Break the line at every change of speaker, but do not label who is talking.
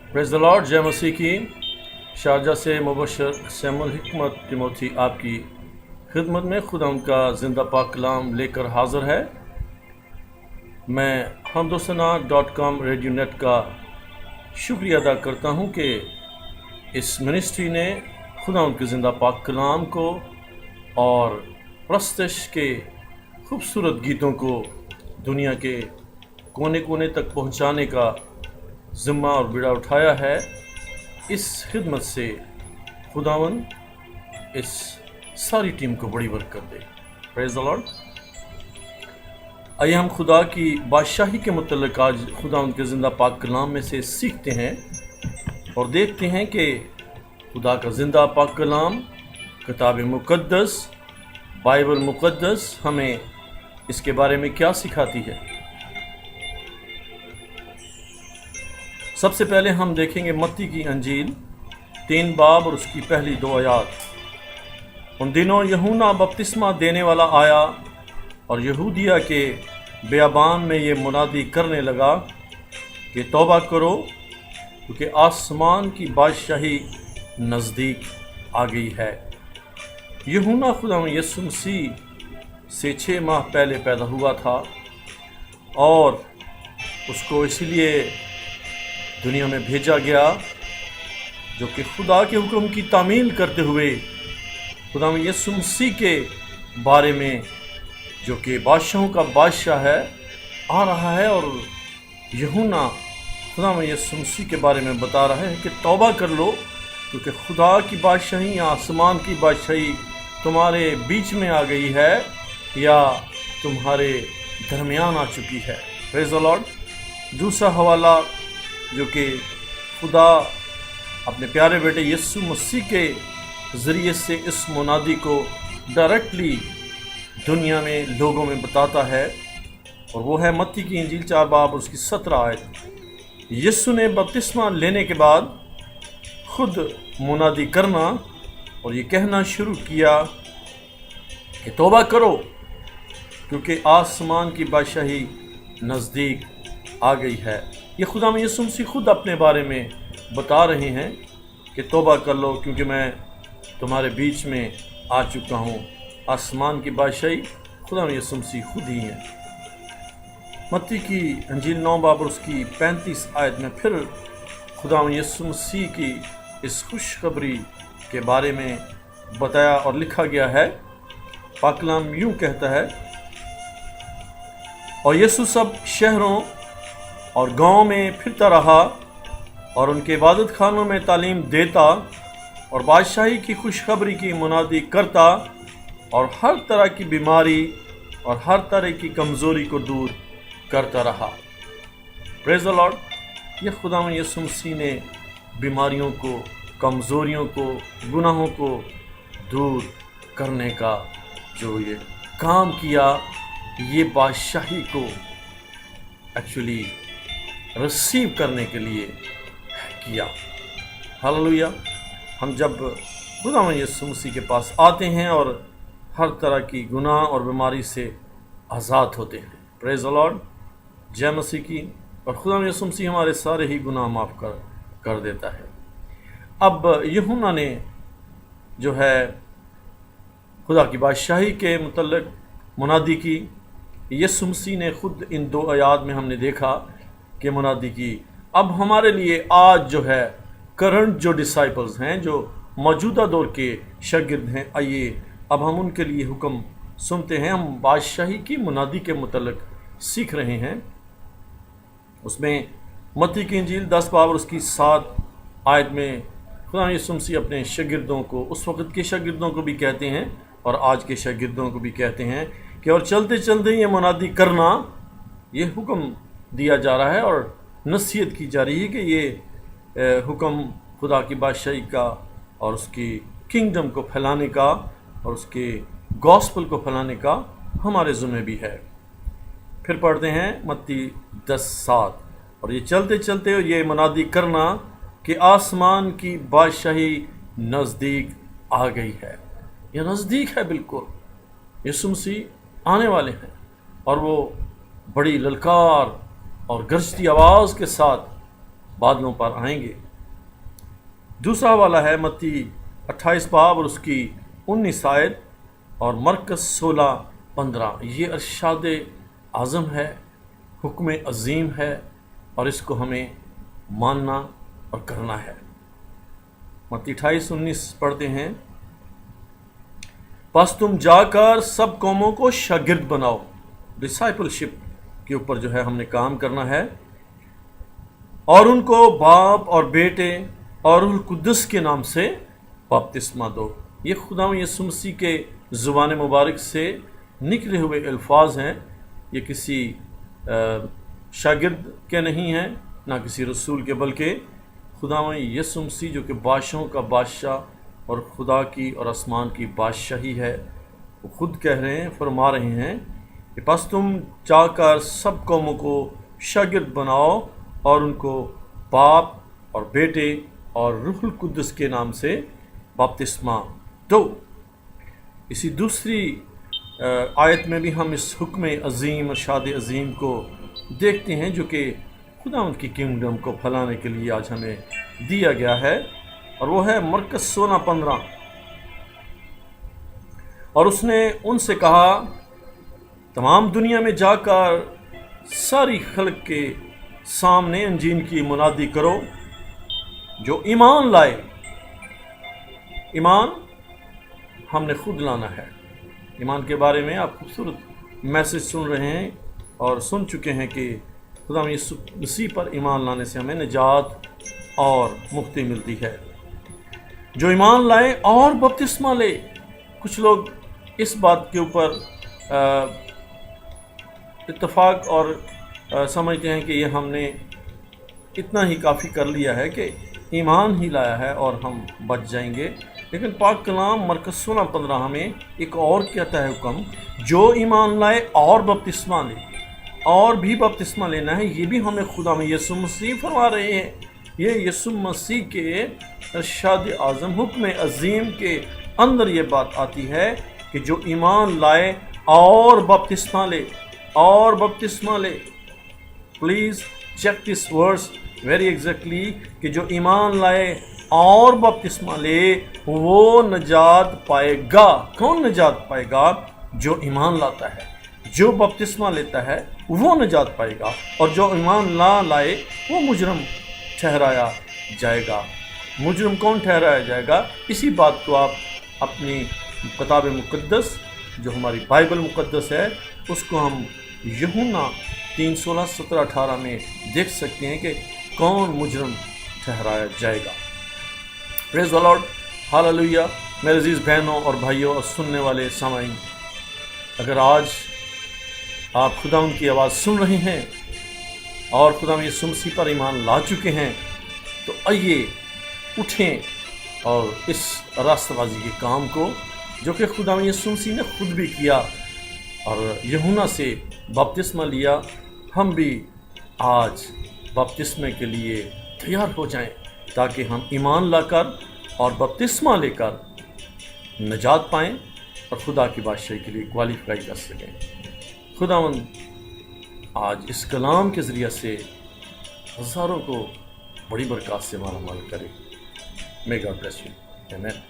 Praise the Lord. जय मसीह की। Sharjah से मुबशर सैमुअल हिकमत तिमोथी आपकी खिदमत में खुदा उनका ज़िंदा पाक कलाम लेकर हाज़िर है। मैं हमदोसना.com रेडियो नेट का शुक्रिया अदा करता हूँ कि इस मिनिस्ट्री ने खुदा उनके ज़िंदा पाक कलाम को और प्रस्तश के खूबसूरत गीतों को दुनिया के कोने कोने तक पहुँचाने का ज़िम्मा और बीड़ा उठाया है। इस खिदमत से खुदावन इस सारी टीम को बड़ी बरकत दे। Praise the Lord. आइए हम खुदा की बादशाही के मुतल्लिक़ आज खुदा उनके ज़िंदा पाक कलाम में से सीखते हैं और देखते हैं कि खुदा का ज़िंदा पाक कलाम, किताब मुक़द्दस, बाइबल मुक़द्दस हमें इसके बारे में क्या सिखाती है। सबसे पहले हम देखेंगे मत्ती की अंजील 3 बाब और उसकी पहली 2 आयत। उन दिनों यूहन्ना बपतिस्मा देने वाला आया और यहूदिया के बियाबान में ये मुनादी करने लगा कि तौबा करो, क्योंकि आसमान की बादशाही नज़दीक आ गई है। यूहन्ना खुदा यीशु मसीह से 6 माह पहले पैदा हुआ था और उसको इसलिए दुनिया में भेजा गया जो कि खुदा के हुक्म की तामील करते हुए खुदा यीशु मसीह के बारे में, जो कि बादशाहों का बादशाह है, आ रहा है। और यूहन्ना खुदा यीशु मसीह के बारे में बता रहा है कि तौबा कर लो, क्योंकि खुदा की बादशाही या आसमान की बादशाही तुम्हारे बीच में आ गई है या तुम्हारे दरमियान आ चुकी है। Praise the Lord. दूसरा हवाला जो कि खुदा अपने प्यारे बेटे यीशु मसीह के ज़रिए से इस मुनादी को डायरेक्टली दुनिया में लोगों में बताता है, और वो है मत्ती की इंजील 4 बाब और उसकी 17 आयत। यीशु ने बपतिस्मा लेने के बाद खुद मुनादी करना और ये कहना शुरू किया कि तौबा करो, क्योंकि आसमान की बादशाही नज़दीक आ गई है। ये खुदा में यीशु मसीह खुद अपने बारे में बता रहे हैं कि तौबा कर लो, क्योंकि मैं तुम्हारे बीच में आ चुका हूँ। आसमान की बादशाही खुदा में यीशु मसीह खुद ही है। मत्ती की अंजील 9 बाब और उसकी 35 आयत में फिर खुदा में यीशु मसीह की इस खुशखबरी के बारे में बताया और लिखा गया है। पाक कलाम यूँ कहता है, और यीशु सब शहरों और गाँव में फिरता रहा और उनके इबादत खानों में तालीम देता और बादशाही की खुशखबरी की मुनादी करता और हर तरह की बीमारी और हर तरह की कमज़ोरी को दूर करता रहा। Praise the Lord. ये खुदा यीशु मसीह ने बीमारियों को, कमज़ोरियों को, गुनाहों को दूर करने का जो ये काम किया, ये बादशाही को एक्चुअली रिसीव करने के लिए किया। हालेलुया। हम जब खुदा यीशु मसीह के पास आते हैं और हर तरह की गुनाह और बीमारी से आज़ाद होते हैं। Praise the Lord. जय मसीह की। और खुदा यीशु मसीह हमारे सारे ही गुनाह माफ़ कर देता है। अब यूहन्ना ने जो है खुदा की बादशाही के मुतल्लिक़ मुनादी की। यीशु मसीह ने खुद इन 2 आयात में हमने देखा कि मुनादी की। अब हमारे लिए आज जो है करंट जो डिसाइपल्स हैं, जो मौजूदा दौर के शागिर्द हैं, आइए अब हम उनके लिए हुक्म सुनते हैं। हम बादशाही की मुनादी के मुतल्लिक़ सीख रहे हैं। उसमें मत्ती की इंजील 10 बाब और उसकी 7 आयत में खुदा यीशु मसीह अपने शागिर्दों को, उस वक़्त के शागिर्दों को भी कहते हैं और आज के शागिर्दों को भी कहते हैं कि और चलते चलते ये मुनादी करना, ये हुक्म दिया जा रहा है और नसीहत की जा रही है कि ये हुक्म खुदा की बादशाही का और उसकी किंगडम को फैलाने का और उसके गॉस्पल को फैलाने का हमारे ज़िम्मे भी है। फिर पढ़ते हैं मत्ती 10:7, और ये चलते चलते ये मुनादी करना कि आसमान की बादशाही नज़दीक आ गई है। यह नज़दीक है बिल्कुल। यीशु मसीह आने वाले हैं और वो बड़ी ललकार और गरजती आवाज़ के साथ बादलों पर आएंगे। दूसरा वाला है मत्ती 28 बाब और उसकी 19 आयत और मरकस 16:15। ये अरशाद आज़म है, हुक्म अजीम है और इसको हमें मानना और करना है। मत्ती 28:19 पढ़ते हैं, बस तुम जाकर सब कौमों को शागिर्द बनाओ। डिसाइपलशिप के ऊपर जो है हमने काम करना है, और उनको बाप और बेटे और रूह कुद्दुस के नाम से बपतिस्मा दो। ये खुदा यीशु मसीह के ज़ुबान मुबारक से निकले हुए अल्फाज हैं। ये किसी शागिर्द के नहीं हैं, ना किसी रसूल के, बल्कि खुदा यीशु मसीह जो कि बादशाहों का बादशाह और खुदा की और आसमान की बादशाही है, वो खुद कह रहे हैं, फरमा रहे हैं कि बस तुम जाकर सब कौमों को शागिर्द बनाओ और उनको बाप और बेटे और रूहुल कुद्दुस के नाम से बपतिस्मा दो। इसी दूसरी आयत में भी हम इस हुक्म अजीम और शाद अजीम को देखते हैं जो कि खुदा उनकी किंगडम को फैलाने के लिए आज हमें दिया गया है, और वो है मरकस 16:15। और उसने उनसे कहा, तमाम दुनिया में जाकर सारी खल्क के सामने इंजील की मुनादी करो। जो ईमान लाए, ईमान हमने खुद लाना है। ईमान के बारे में आप खूबसूरत मैसेज सुन रहे हैं और सुन चुके हैं कि खुदा यीशु मसीह पर ईमान लाने से हमें निजात और मुक्ति मिलती है। जो ईमान लाए और बपतिस्मा ले। कुछ लोग इस बात के ऊपर इत्तेफाक और समझते हैं कि ये हमने इतना ही काफ़ी कर लिया है कि ईमान ही लाया है और हम बच जाएंगे। लेकिन पाक कलाम मरकस 16:15 हमें एक और कहता है हुक्म, जो ईमान लाए और बपतिस्मा ले, और भी बपतिस्मा लेना है। ये भी हमें खुदा में यीशु मसीह फरमा रहे हैं। ये यीशु मसीह के इरशाद आज़म हुक्म अजीम के अंदर ये बात आती है कि जो ईमान लाए और बपतिस्मा ले, और बपतिस्मा ले। Please check this words very exactly कि जो ईमान लाए और बपतिस्मा ले वो नजात पाएगा। कौन नजात पाएगा? जो ईमान लाता है, जो बपतिस्मा लेता है वो नजात पाएगा, और जो ईमान ना लाए वो मुजरम ठहराया जाएगा। मुजरम कौन ठहराया जाएगा? इसी बात को आप अपनी किताब मुक़द्दस जो हमारी बाइबल मुक़द्दस है उसको हम यूहन्ना 3:16, 17, 18 में देख सकते हैं कि कौन मुजरम ठहराया जाएगा। Praise the Lord, hallelujah. मेरे अजीज़ बहनों और भाइयों और सुनने वाले सामाईन, अगर आज आप खुदा की आवाज़ सुन रहे हैं और खुदा यीशु मसीह पर ईमान ला चुके हैं, तो आइए उठें और इस रास्तबाजी के काम को जो कि खुदा यीशु मसीह ने खुद भी किया और यूहन्ना से बपतिस्मा लिया, हम भी आज बपतिस्मे के लिए तैयार हो जाएं ताकि हम ईमान लाकर और बपतिस्मा लेकर निजात पाएं और खुदा की बादशाही के लिए क्वालिफाई कर सकें। खुदावंद आज इस कलाम के ज़रिए से हज़ारों को बड़ी बरकत से माला माल करे। May God bless you. आमीन।